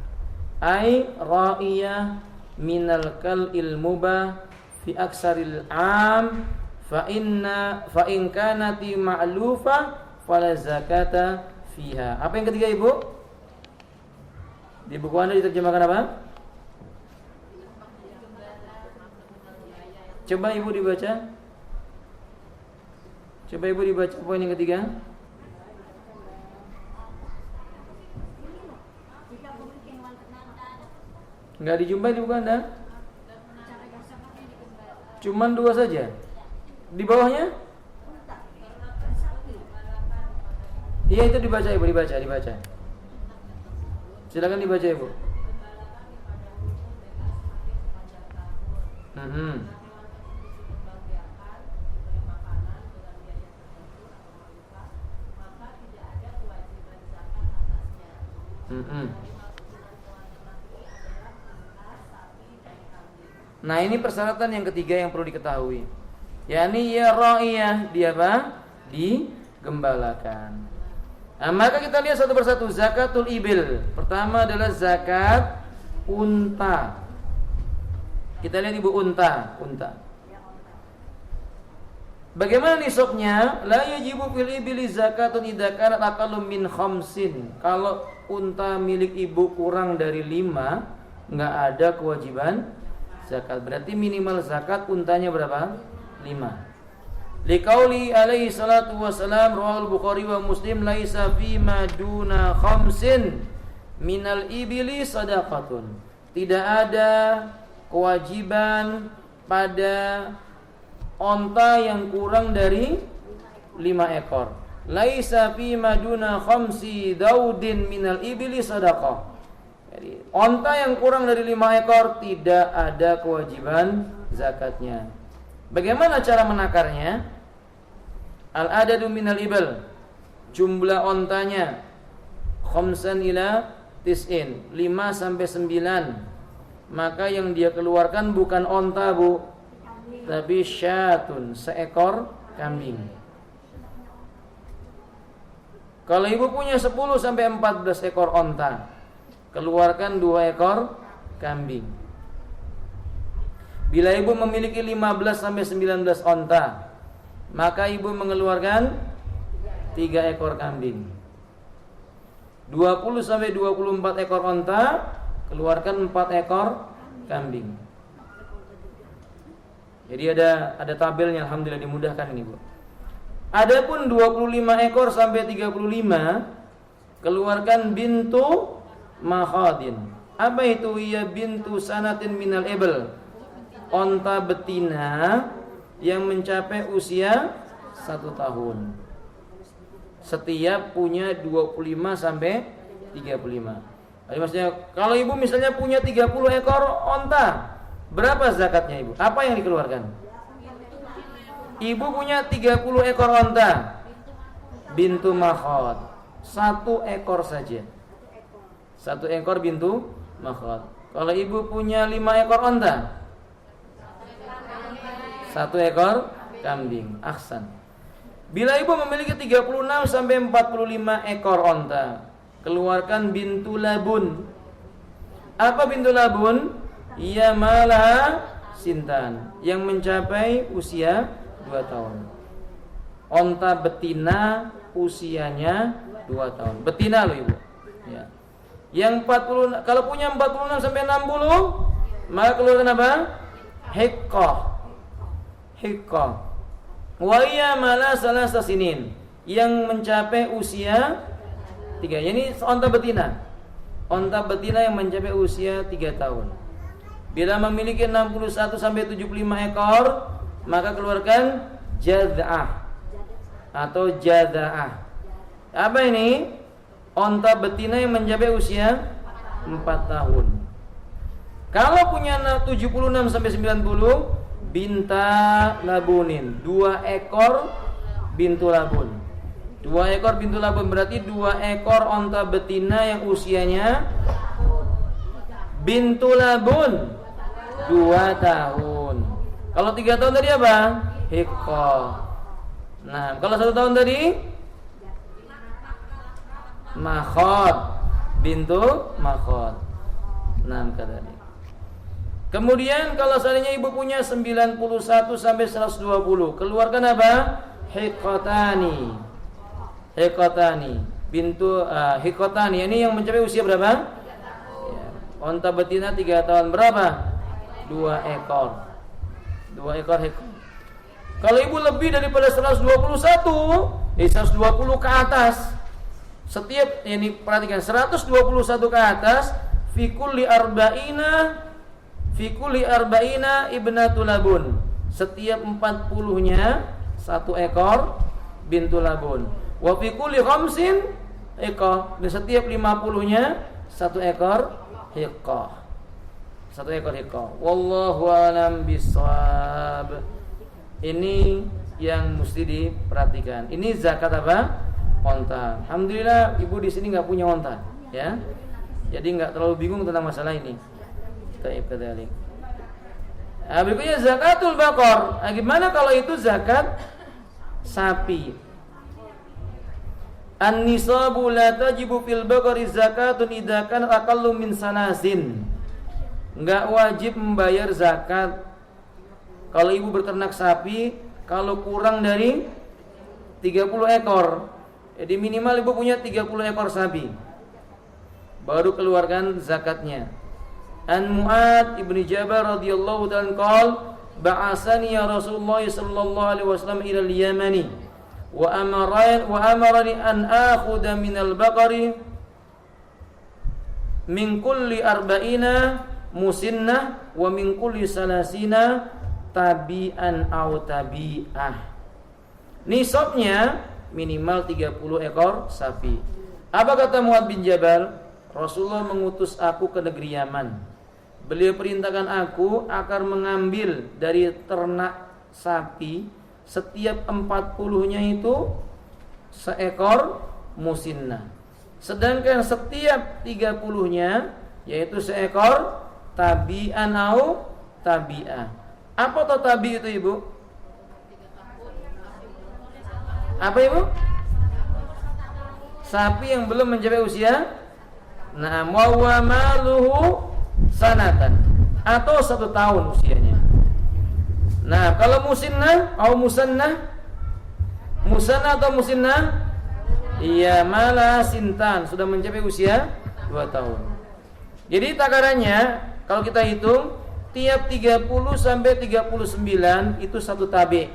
ay ra'iyah minal kal'il mubah fi aksaril am fa in kanati ma'lufa fala zakata fiha. Apa yang ketiga, Ibu? Di buku Anda diterjemahkan apa? Coba Ibu dibaca. Coba Ibu dibaca poin yang ketiga. Enggak dijumpai di buku Anda? Cuman 2 saja. Di bawahnya? Iya, itu dibaca Ibu, dibaca. Silakan dibaca Ibu. Nah, ini persyaratan yang ketiga yang perlu diketahui. yakni ya ra'iyah, dia apa? Digembalakan. Nah, maka kita lihat satu persatu zakatul ibil. Pertama adalah zakat unta. Kita lihat Ibu unta. Bagaimana nisabnya? La yajibu fil ibili zakatun idza kanat aqallu min khamsin. Kalau unta milik ibu kurang dari 5, enggak ada kewajiban zakat. Berarti minimal zakat untanya berapa? 5. Liqauli alaihi salatu wassalam rawahul Bukhari wa Muslim laisa fi ma duna khamsin minal ibili sadaqatun. Tidak ada kewajiban pada onta yang kurang dari 5 ekor. Laisa fi maduna khamsi daudin minal ibili sadaqah. Jadi onta yang kurang dari 5 ekor tidak ada kewajiban zakatnya. Bagaimana cara menakarnya? Al-adadu minal ibil, jumlah ontanya khamsan ila tis'in, 5 sampai 9. Maka yang dia keluarkan bukan onta, Bu, tapi syatun, seekor kambing. Kalau ibu punya 10 sampai 14 ekor onta, keluarkan 2 ekor kambing. Bila ibu memiliki 15 sampai 19 onta, maka ibu mengeluarkan 3 ekor kambing. 20 sampai 24 ekor onta, keluarkan 4 ekor kambing. Jadi ada tabelnya, alhamdulillah dimudahkan ini, Bu. Adapun 25 ekor sampai 35, keluarkan bintu makhadin. Apa itu? Ya bintu sanatin minal ibl, onta betina yang mencapai usia 1 tahun. Setiap punya 25 sampai 35. Jadi maksudnya kalau ibu misalnya punya 30 ekor onta, berapa zakatnya ibu? Apa yang dikeluarkan? Ibu punya 30 ekor onta, bintu makhad, 1 ekor saja. 1 ekor bintu makhad. Kalau ibu punya 5 ekor onta, 1 ekor kambing. Ahsan. Bila ibu memiliki 36 sampai 45 ekor onta, keluarkan bintu labun. Apa bintu labun? Ya malah sintan, yang mencapai usia 2 tahun. Onta betina usianya 2 tahun. Betina loh ibu. Ya. Yang 40, kalau punya 46 sampai 60, maka keluarkan apa? Hiqqah. Wa ya malah salasa sinin, yang mencapai usia 3. Ini onta betina. Onta betina yang mencapai usia 3 tahun. Bila memiliki 61 sampai 75 ekor, maka keluarkan jaz'ah. atau jada'ah. Apa ini? Onta betina yang mencapai usia 4 tahun. Kalau punya 76 sampai 90, binta labunin, 2 ekor bintu labun. 2 ekor bintu labun berarti 2 ekor onta betina yang usianya bintu labun 2 tahun. Kalau 3 tahun tadi apa? Hiqah. Nah, kalau 1 tahun tadi makhod, bintu makhod. Nah, tadi. Kemudian kalau seandainya ibu punya 91 sampai 120, keluarkan apa? Hiqatani. Hiqatani. Bintu hiqatani. Ini yang mencapai usia berapa? Ya. Onta betina 3 tahun berapa? 2 ekor. 2 ekor hiqat. Kalau ibu lebih daripada 121, 120 ke atas. Setiap ini perhatikan 121 ke atas, fikulli arba'ina ibnatul labun. Setiap 40-nya 1 ekor bintu labun. Wa fikulli khamsin ekor. Dan setiap 50-nya 1 ekor hiqah. 1 ekor hiqah. Wallahu a'lam bishawab. Ini yang mesti diperhatikan. Ini zakat apa? Onta. Alhamdulillah ibu di sini nggak punya onta, ya. Jadi nggak terlalu bingung tentang masalah ini. Nah, berikutnya zakatul baqar. Nah, gimana kalau itu zakat sapi? An-nisabu la tajibu fil baqari zakatun idza kana aqallu min sanasin. Enggak wajib membayar zakat kalau ibu berternak sapi kalau kurang dari 30 ekor. Jadi minimal ibu punya 30 ekor sapi, baru keluarkan zakatnya. An Mu'ad ibni Jabal radhiyallahu ta'ala qol, ba'asani ya Rasulullah sallallahu alaihi wasallam ila al-Yamani wa amarani an akhudha min al-baqari min kulli arba'ina musinnah wa min kulli salasina tabi'an aw tabi'ah. Nisabnya minimal 30 ekor sapi. Apa kata Mu'ad bin Jabal? Rasulullah mengutus aku ke negeri Yaman. Beliau perintahkan aku akan mengambil dari ternak sapi setiap 40-nya itu seekor musinnah. Sedangkan setiap 30-nya yaitu seekor tabi'an au tabi'ah. Apa itu tabi itu ibu? Apa ibu? Sapi yang belum mencapai usia. Nah, wa maluhu sanatan, atau 1 tahun usianya. Nah, kalau musinnah atau musannah atau musinnah, iya mala sintan, sudah mencapai usia 2 tahun. Jadi takarannya kalau kita hitung tiap 30 sampai 39 itu 1 tabi.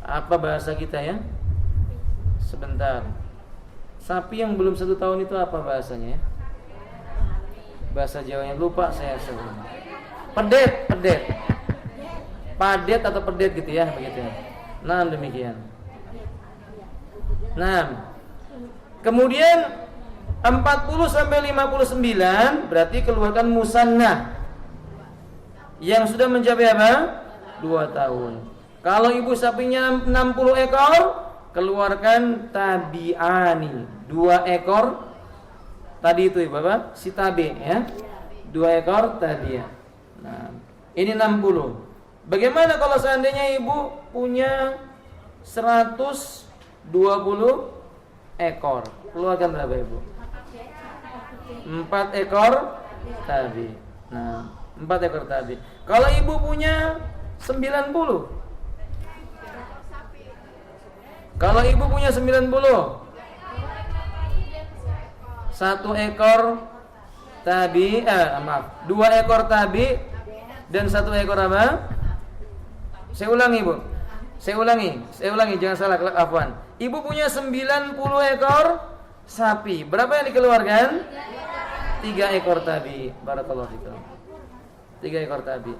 Apa bahasa kita ya? Sebentar. Sapi yang belum 1 tahun itu apa bahasanya ya? Bahasa Jawanya lupa saya sebelumnya. Pedet. Padet atau pedet gitu ya, begitu ya. Nah, demikian. Nah, kemudian 40 sampai 59 berarti keluarkan musannah yang sudah mencapai apa? 2 tahun. Kalau ibu sapinya 60 ekor, keluarkan tabi'ani, 2 ekor tadi itu ibu apa? Si tabi ya. 2 ekor tabi'ah. Nah, ini 60. Bagaimana kalau seandainya ibu punya 120 ekor? Keluarkan berapa ibu? 4 ekor tabi. Nah, 4 ekor tabi. Kalau ibu punya 90, kalau ibu punya 90, 1 ekor tabi, 2 ekor tabi dan 1 ekor apa? Saya ulangi ibu. Saya ulangi, jangan salah, afwan. Ibu punya 90 ekor sapi. Berapa yang dikeluarkan? 3 ekor tabi. Barakallahu fikum. 3 ekor tabi.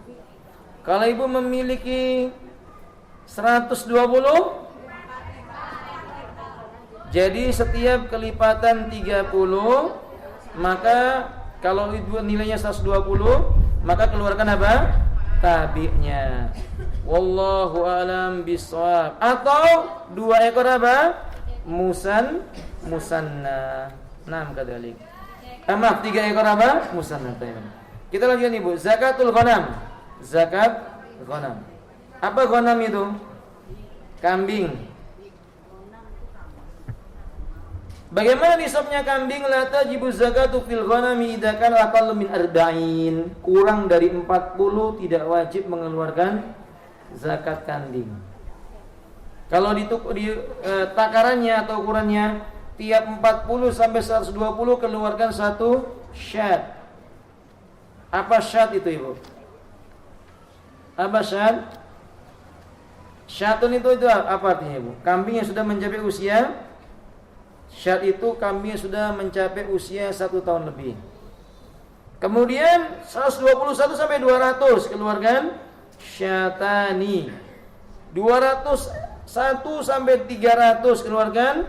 Kalau ibu memiliki 120, Jadi setiap kelipatan 30, maka kalau itu nilainya 120, maka keluarkan apa? Tabi'nya. Wallahu a'lam bishawab. Atau 2 ekor apa? Musanna. Naam kadzalik. Maaf, 3 ekor apa? Musanna. Kita lanjutkan Ibu. Zakatul ghanam. Zakat ghanam. Apa ghanam itu? Kambing. Bagaimana nisabnya kambing? La tajibu zakatu fil ghanami idza kana aqallu min arba'in. Kurang dari 40 tidak wajib mengeluarkan zakat kambing. Kalau di takarannya atau ukurannya tiap 40 sampai 120 keluarkan 1 syat. Apa syat itu, Ibu? Apa syat? Syatun itu apa artinya, Ibu? Kambing yang sudah mencapai usia. Syat itu kambing sudah mencapai usia 1 tahun lebih. Kemudian 121 sampai 200 keluarkan syatani. 201 sampai 300 keluarkan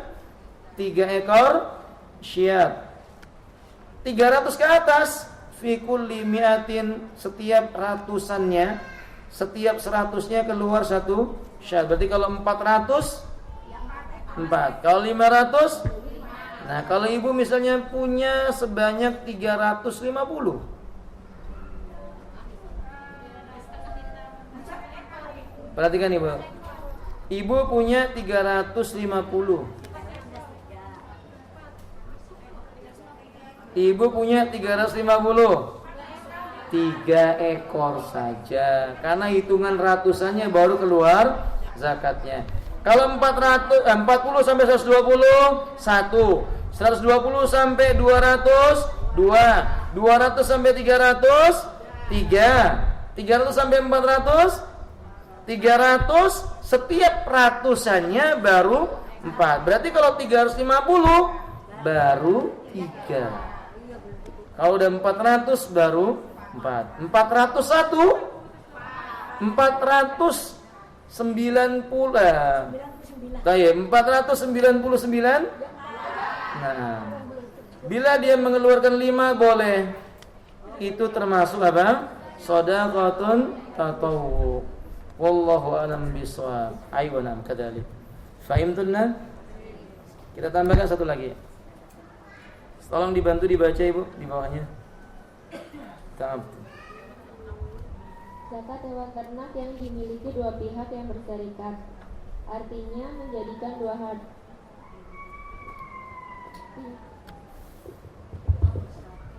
3 ekor syat. 300 ke atas fi kulli mi'atin, setiap ratusannya, setiap 100-nya keluar 1 syat. Berarti kalau 400 4. Kalau 500, nah kalau ibu misalnya punya sebanyak 350, perhatikan ibu. Ibu punya 350. Ibu punya 350. 3 ekor saja. Karena hitungan ratusannya baru keluar zakatnya. Kalau 40 sampai 120, 1. 120 sampai 200, 2. 200 sampai 300, 3. 300 sampai 400, 300. Setiap ratusannya baru 4. Berarti kalau 350 baru 3. Kalau udah 400 baru 4. 401, 490. Baik, 499. Nah, bila dia mengeluarkan 5 boleh. Itu termasuk apa? Shadaqatun tatawwu. Wallahu a'lam bishawab. Aywana kadzalik. Fahimtunna? Kita tambahkan satu lagi. Tolong dibantu dibaca Ibu di bawahnya. Ta'ab. Zakat hewan ternak yang dimiliki 2 pihak yang berserikat. Artinya menjadikan 2 harta.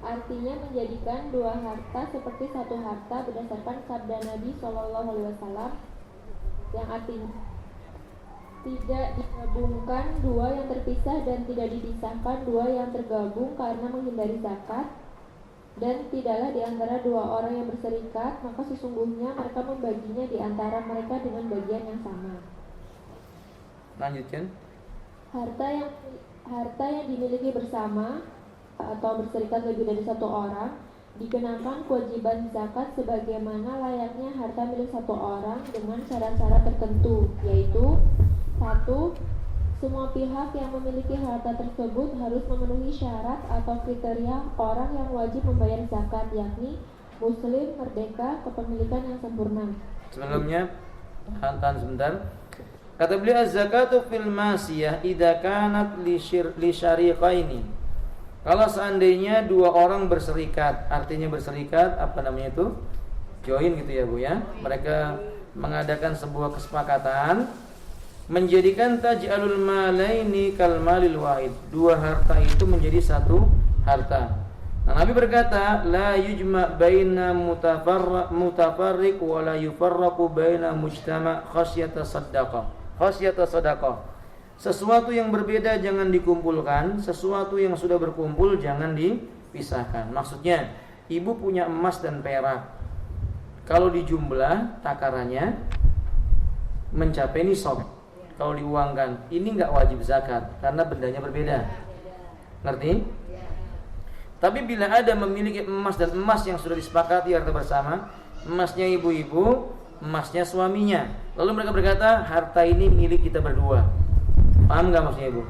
Artinya menjadikan 2 harta seperti 1 harta berdasarkan sabda Nabi SAW yang artinya tidak digabungkan 2 yang terpisah dan tidak dipisahkan 2 yang tergabung karena menghindari zakat, dan tidaklah di antara 2 orang yang berserikat, maka sesungguhnya mereka membaginya di antara mereka dengan bagian yang sama. Lanjutkan. Harta yang dimiliki bersama atau berserikat lebih dari 1 orang dikenakan kewajiban zakat sebagaimana layaknya harta milik 1 orang dengan syarat-syarat tertentu, yaitu 1. Semua pihak yang memiliki harta tersebut harus memenuhi syarat atau kriteria orang yang wajib membayar zakat, yakni muslim, merdeka, kepemilikan yang sempurna. Sebelumnya, tahan sebentar. Kata beliau, az-zakatu fil masiyah idza kanat li syariqaini. Kalau seandainya 2 orang berserikat, artinya berserikat apa namanya itu? Join gitu ya Bu ya. Mereka mengadakan sebuah kesepakatan menjadikan taj'alul malaini kal malil wahid. 2 harta itu menjadi 1 harta. Nah, Nabi berkata, la yujma' baina mutafarriq wa la yufarraqu baina mujtama' khasyata sadaqah. Khasyata sadaqah. Sesuatu yang berbeda jangan dikumpulkan, sesuatu yang sudah berkumpul jangan dipisahkan. Maksudnya, ibu punya emas dan perak. Kalau dijumlah takarannya mencapai nisab. Kalau diuangkan, ini enggak wajib zakat karena bendanya berbeda. Ngerti? Tapi bila ada memiliki emas dan emas yang sudah disepakati harta bersama, emasnya ibu-ibu, emasnya suaminya. Lalu mereka berkata, harta ini milik kita berdua. Paham enggak maksudnya Ibu?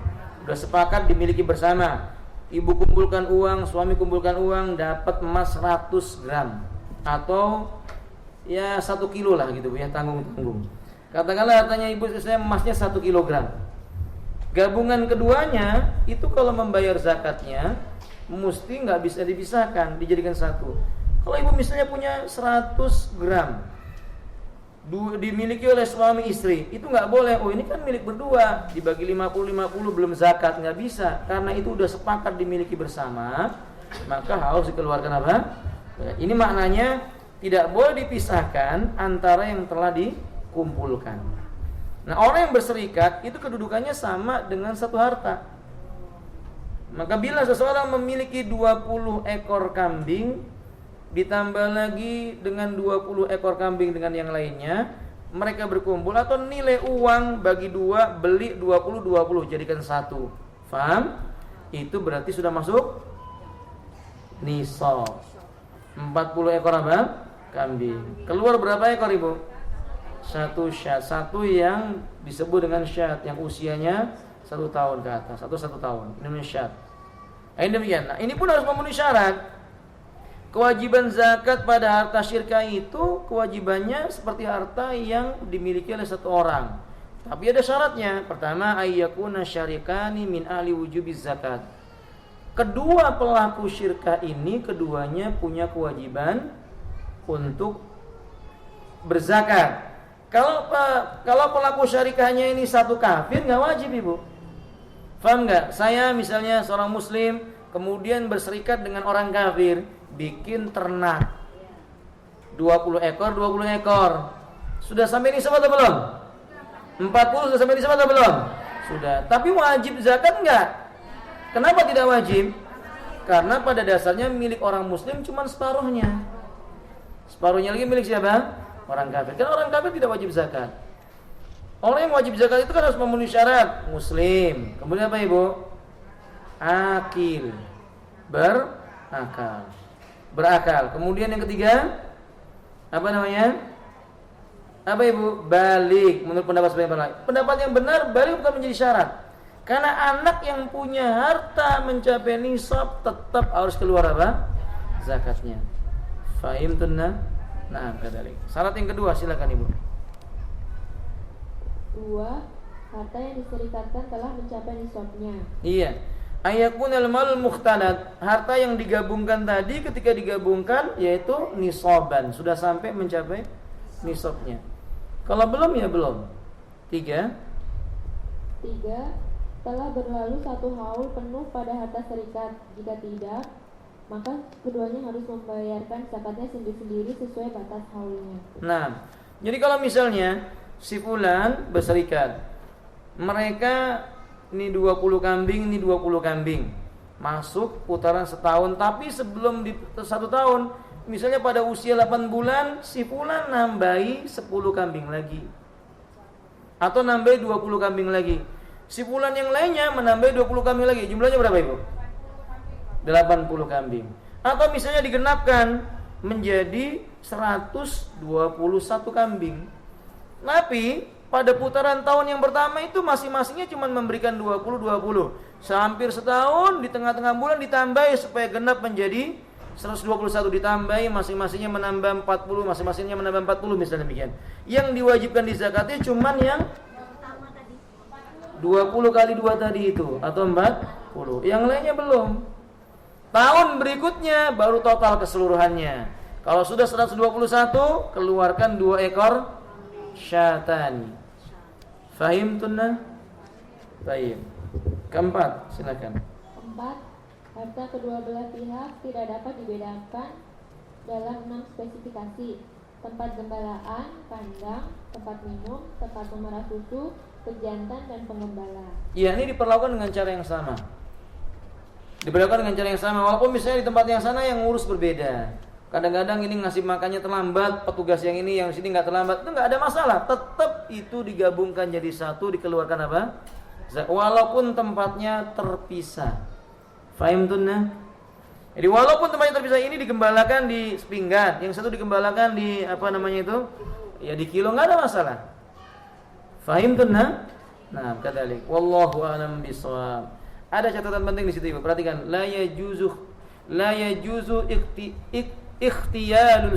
Udah sepakat dimiliki bersama. Ibu kumpulkan uang, suami kumpulkan uang, dapat emas 100 gram atau ya 1 kilo lah gitu ya, tanggung-tanggung. Katakanlah hartanya ibu saya emasnya 1 kilogram. Gabungan keduanya itu kalau membayar zakatnya mesti nggak bisa dipisahkan, dijadikan satu. Kalau ibu misalnya punya 100 gram dimiliki oleh suami istri, itu nggak boleh. Oh ini kan milik berdua, dibagi 50-50 belum zakat, nggak bisa. Karena itu udah sepakat dimiliki bersama, maka harus dikeluarkan apa? Ini maknanya tidak boleh dipisahkan antara yang telah dikumpulkan. Nah orang yang berserikat itu kedudukannya sama dengan satu harta. Maka bila seseorang memiliki 20 ekor kambing ditambah lagi dengan 20 ekor kambing dengan yang lainnya, mereka berkumpul atau nilai uang bagi dua, beli 20 jadikan satu. Faham? Itu berarti sudah masuk nisab. 40 ekor apa? Kambing. Keluar berapa ekor ibu? Satu syat, satu yang disebut dengan syat, yang usianya 1 tahun ke atas atau 1 tahun. Ini namanya syat. Ini demikian. Nah, ini pun harus memenuhi syarat. Kewajiban zakat pada harta syirka itu kewajibannya seperti harta yang dimiliki oleh satu orang. Tapi ada syaratnya. Pertama, ayyakuna syarikani min ahli wujubiz zakat. Kedua pelaku syirka ini keduanya punya kewajiban untuk berzakat. Kalau pelaku syarikahnya ini satu kafir, nggak wajib ibu. Paham nggak? Saya misalnya seorang muslim kemudian berserikat dengan orang kafir, bikin ternak 20 ekor. Sudah sampai nisab atau belum? 40 sudah sampai nisab atau belum? Sudah. Tapi wajib zakat enggak? Kenapa tidak wajib? Karena pada dasarnya milik orang muslim cuma separuhnya. Separuhnya lagi milik siapa? Orang kafir. Karena orang kafir tidak wajib zakat. Orang yang wajib zakat itu kan harus memenuhi syarat muslim. Kemudian apa ibu? Akil, berakal. Kemudian yang ketiga apa namanya? Apa ibu? Balik. Menurut pendapat sebagian lain. Pendapat yang benar, balik bukan menjadi syarat. Karena anak yang punya harta mencapai nisab tetap harus keluar apa? Zakatnya. Fahim tunna? Nah, kadalik. Syarat yang kedua silakan ibu. 2. Harta yang diserikatkan telah mencapai nisabnya. Iya. Ayakunal mal mukhtalat, harta yang digabungkan tadi ketika digabungkan yaitu nisaban, sudah sampai mencapai nisabnya. Kalau belum ya belum. 3. Telah berlalu 1 haul penuh pada harta serikat. Jika tidak, maka keduanya harus membayarkan zakatnya sendiri-sendiri sesuai batas haulnya. Nah, jadi kalau misalnya si fulan berserikat, mereka ini 20 kambing, ini 20 kambing. Masuk putaran setahun, tapi sebelum 1 tahun, misalnya pada usia 8 bulan, si fulan nambahi 10 kambing lagi. Atau nambahi 20 kambing lagi. Si fulan yang lainnya menambahi 20 kambing lagi. Jumlahnya berapa ibu? 80 kambing. Atau misalnya digenapkan menjadi 121 kambing. Tapi pada putaran tahun yang pertama itu masing-masingnya cuma memberikan 20. Hampir setahun di tengah-tengah bulan ditambahi supaya genap menjadi 121, ditambahi masing-masingnya menambah 40, masing-masingnya menambah 40 misalnya demikian. Yang diwajibkan di zakatnya cuma yang 20 kali 2 tadi itu atau 40. Yang lainnya belum. Tahun berikutnya baru total keseluruhannya. Kalau sudah 121, keluarkan 2 ekor syatani. Fahim tunna? Baik. Keempat, silakan. 4. Harta kedua belah pihak tidak dapat dibedakan dalam 6 spesifikasi: tempat gembalaan, kandang, tempat minum, tempat memerah susu, pejantan, dan pengembala. Iya, ini diperlakukan dengan cara yang sama. Diperlakukan dengan cara yang sama, walaupun misalnya di tempat yang sana yang ngurus berbeda. Kadang-kadang ini ngasih makannya terlambat, petugas yang ini yang sini nggak terlambat, itu nggak ada masalah. Tetap itu digabungkan jadi satu, dikeluarkan apa? Walaupun tempatnya terpisah. Fahim tunna? Jadi walaupun tempatnya terpisah, ini digembalakan di Sepinggan, yang satu digembalakan di apa namanya itu? Ya di Kilo, nggak ada masalah. Fahim tunna? Nah, kadzalik. Wallahu a'lam bishawab. Ada catatan penting di situ Ibu. Perhatikan, la yajuzu ikhtiyalul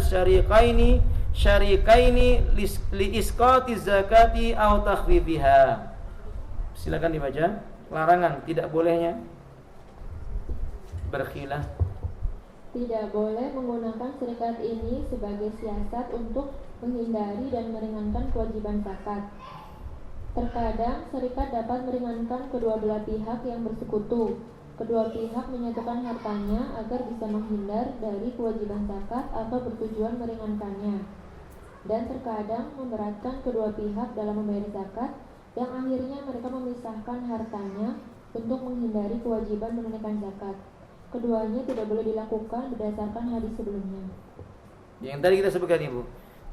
syarikaini li isqati zakati aw takhfifiha. Silakan dibaca. Larangan, tidak bolehnya berkhilaf. Tidak boleh menggunakan serikat ini sebagai siasat untuk menghindari dan meringankan kewajiban zakat. Terkadang serikat dapat meringankan kedua belah pihak yang bersekutu. Kedua pihak menyatukan hartanya agar bisa menghindar dari kewajiban zakat atau bertujuan meringankannya. Dan terkadang memberatkan kedua pihak dalam membayar zakat, yang akhirnya mereka memisahkan hartanya untuk menghindari kewajiban menunaikan zakat. Keduanya tidak boleh dilakukan berdasarkan hadis sebelumnya. Yang tadi kita sebutkan Ibu.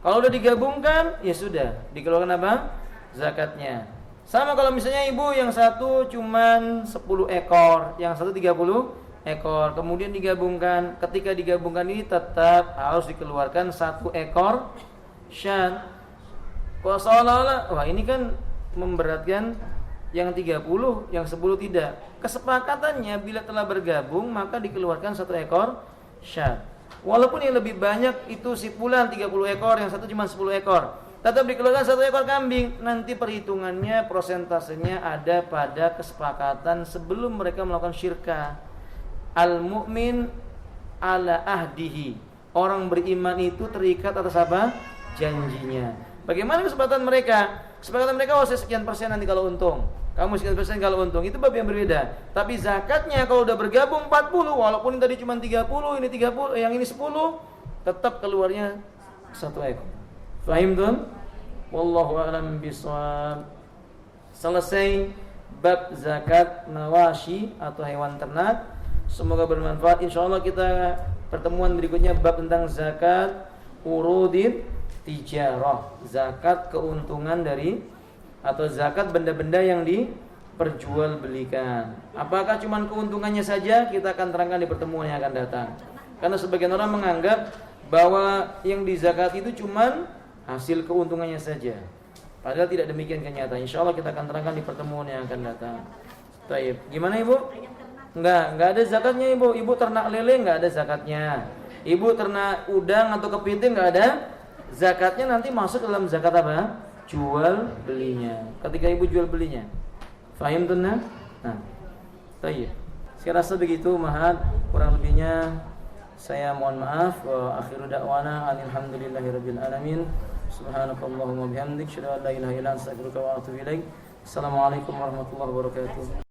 Kalau udah digabungkan, ya sudah, dikeluarkan apa? Zakatnya. Sama kalau misalnya Ibu yang satu cuman 10 ekor, yang satu 30 ekor, kemudian digabungkan. Ketika digabungkan ini tetap harus dikeluarkan 1 ekor syat. Kalau seolah-olah, wah ini kan memberatkan yang 30, yang 10 tidak. Kesepakatannya bila telah bergabung maka dikeluarkan 1 ekor syat. Walaupun yang lebih banyak itu si fulan 30 ekor, yang satu cuma 10 ekor, tetap dikeluarkan 1 ekor kambing. Nanti perhitungannya, prosentasenya ada pada kesepakatan sebelum mereka melakukan syirkah. Al-mu'min ala ahdihi. Orang beriman itu terikat atas apa? Janjinya. Bagaimana kesepakatan mereka? Kesepakatan mereka, saya sekian persen nanti kalau untung, kamu sekian persen kalau untung. Itu bab yang berbeda. Tapi zakatnya kalau udah bergabung 40, walaupun ini tadi cuma 30, ini 30, yang ini 10, tetap keluarnya 1 ekor. Fahim tuh? Wallahu a'lam bishawab. Selesai bab zakat mawashi atau hewan ternak. Semoga bermanfaat. Insyaallah kita pertemuan berikutnya bab tentang zakat urudid tijarah, zakat keuntungan dari atau zakat benda-benda yang diperjualbelikan. Apakah cuma keuntungannya saja? Kita akan terangkan di pertemuan yang akan datang. Karena sebagian orang menganggap bahwa yang dizakati itu cuma hasil keuntungannya saja. Padahal tidak demikian kenyataan. Insyaallah kita akan terangkan di pertemuan yang akan datang. Baik, gimana Ibu? Enggak ada zakatnya Ibu. Ibu ternak lele enggak ada zakatnya. Ibu ternak udang atau kepiting enggak ada zakatnya, nanti masuk dalam zakat apa? Jual belinya. Ketika Ibu jual belinya. Fahim tuh nah? Nah. Baik. Saya rasa begitu Mahat, kurang lebihnya saya mohon maaf. Wa akhiru da'wana alhamdulillahirabbil alamin. Subhanakallahumma bihamdik, asyhadu an la ilaha illa anta, astaghfiruka wa atubu ilaik. Assalamualaikum warahmatullahi wabarakatuh.